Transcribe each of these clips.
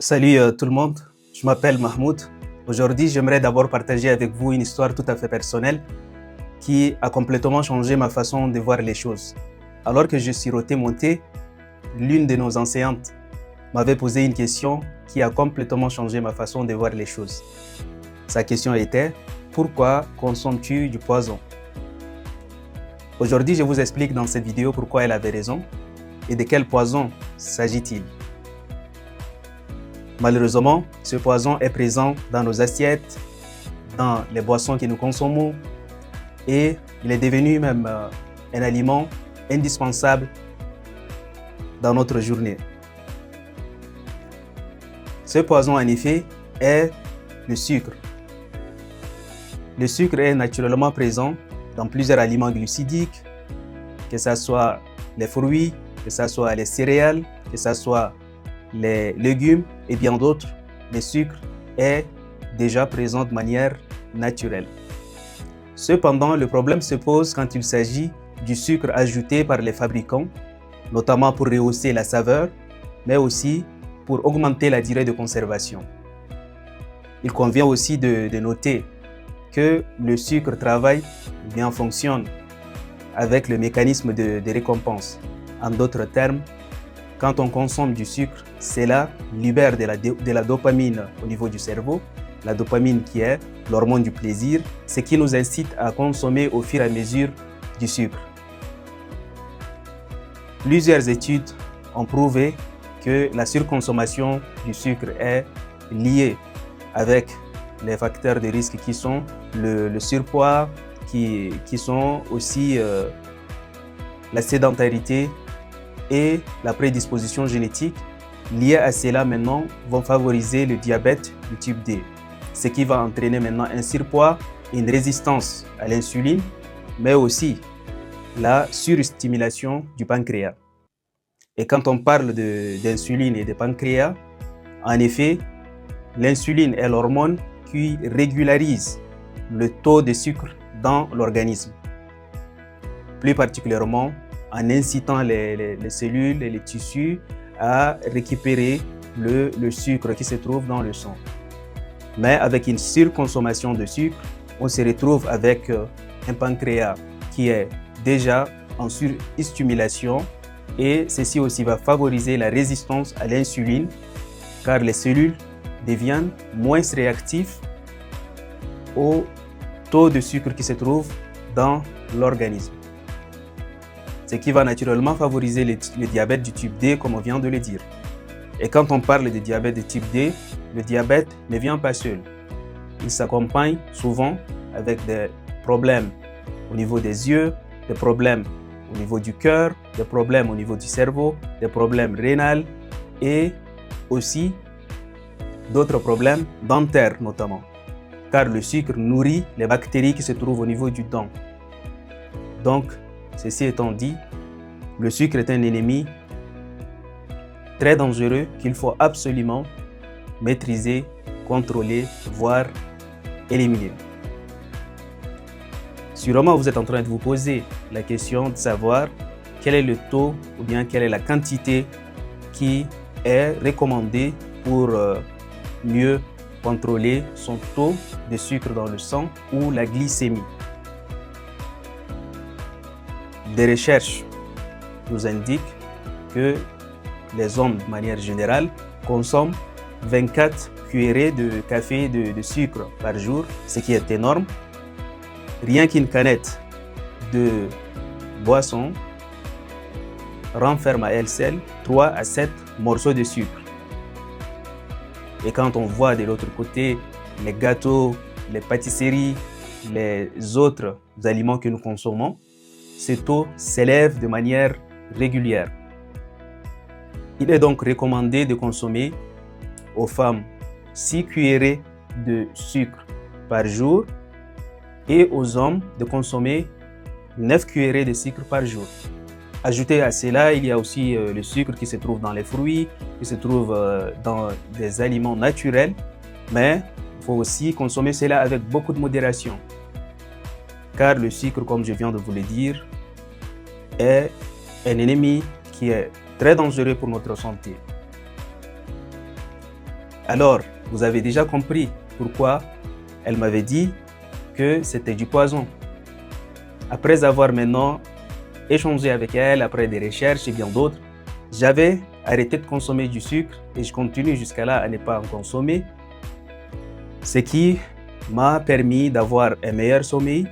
Salut tout le monde, je m'appelle Mahmoud. Aujourd'hui, j'aimerais d'abord partager avec vous une histoire tout à fait personnelle qui a complètement changé ma façon de voir les choses. Alors que je sirotais mon thé, l'une de nos enseignantes m'avait posé une question qui a complètement changé ma façon de voir les choses. Sa question était « Pourquoi consommes-tu du poison ?» Aujourd'hui, je vous explique dans cette vidéo pourquoi elle avait raison et de quel poison s'agit-il. Malheureusement, ce poison est présent dans nos assiettes, dans les boissons que nous consommons et il est devenu même un aliment indispensable dans notre journée. Ce poison, en effet, est le sucre. Le sucre est naturellement présent dans plusieurs aliments glucidiques, que ce soit les fruits, que ce soit les céréales, que ce soit les légumes et bien d'autres. Le sucre est déjà présent de manière naturelle. Cependant, le problème se pose quand il s'agit du sucre ajouté par les fabricants, notamment pour rehausser la saveur, mais aussi pour augmenter la durée de conservation. Il convient aussi de noter que le sucre travaille ou bien fonctionne avec le mécanisme de récompense. En d'autres termes, quand on consomme du sucre, cela libère de la dopamine au niveau du cerveau, la dopamine qui est l'hormone du plaisir, ce qui nous incite à consommer au fur et à mesure du sucre. Plusieurs études ont prouvé que la surconsommation du sucre est liée avec les facteurs de risque qui sont le surpoids, qui sont aussi la sédentarité et la prédisposition génétique liées à cela maintenant vont favoriser le diabète de type D, ce qui va entraîner maintenant un surpoids et une résistance à l'insuline, mais aussi la surstimulation du pancréas. Et quand on parle d'insuline et de pancréas, en effet, l'insuline est l'hormone qui régularise le taux de sucre dans l'organisme, plus particulièrement en incitant les cellules et les tissus à récupérer le sucre qui se trouve dans le sang. Mais avec une surconsommation de sucre, on se retrouve avec un pancréas qui est déjà en surstimulation et ceci aussi va favoriser la résistance à l'insuline car les cellules deviennent moins réactives au taux de sucre qui se trouve dans l'organisme. Ce qui va naturellement favoriser le diabète du type D, comme on vient de le dire. Et quand on parle de diabète de type D, le diabète ne vient pas seul. Il s'accompagne souvent avec des problèmes au niveau des yeux, des problèmes au niveau du cœur, des problèmes au niveau du cerveau, des problèmes rénaux et aussi d'autres problèmes dentaires notamment. Car le sucre nourrit les bactéries qui se trouvent au niveau du dent. Donc, ceci étant dit, le sucre est un ennemi très dangereux qu'il faut absolument maîtriser, contrôler, voire éliminer. Sûrement, vous êtes en train de vous poser la question de savoir quel est le taux ou bien quelle est la quantité qui est recommandée pour mieux contrôler son taux de sucre dans le sang ou la glycémie. Des recherches nous indiquent que les hommes, de manière générale, consomment 24 cuillerées de café de sucre par jour, ce qui est énorme. Rien qu'une canette de boisson renferme à elle seule 3 à 7 morceaux de sucre. Et quand on voit de l'autre côté les gâteaux, les pâtisseries, les autres aliments que nous consommons, ce taux s'élève de manière régulière. Il est donc recommandé de consommer aux femmes 6 cuillerées de sucre par jour et aux hommes de consommer 9 cuillerées de sucre par jour. Ajouté à cela, il y a aussi le sucre qui se trouve dans les fruits, qui se trouve dans des aliments naturels, mais il faut aussi consommer cela avec beaucoup de modération. Car le sucre, comme je viens de vous le dire, est un ennemi qui est très dangereux pour notre santé. Alors, vous avez déjà compris pourquoi elle m'avait dit que c'était du poison. Après avoir maintenant échangé avec elle, après des recherches et bien d'autres, j'avais arrêté de consommer du sucre et je continue jusqu'à là à ne pas en consommer, ce qui m'a permis d'avoir un meilleur sommeil,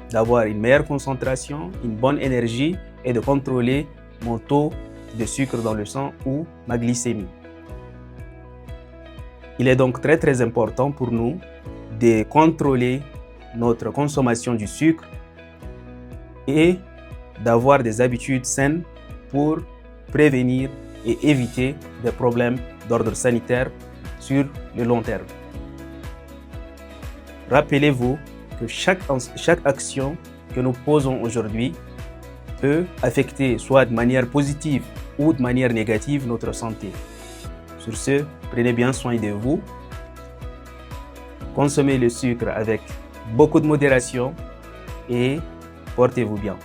d'avoir une meilleure concentration, une bonne énergie et de contrôler mon taux de sucre dans le sang ou ma glycémie. Il est donc très important pour nous de contrôler notre consommation du sucre et d'avoir des habitudes saines pour prévenir et éviter des problèmes d'ordre sanitaire sur le long terme. Rappelez-vous que chaque action que nous posons aujourd'hui peut affecter soit de manière positive ou de manière négative notre santé. Sur ce, prenez bien soin de vous. Consommez le sucre avec beaucoup de modération et portez-vous bien.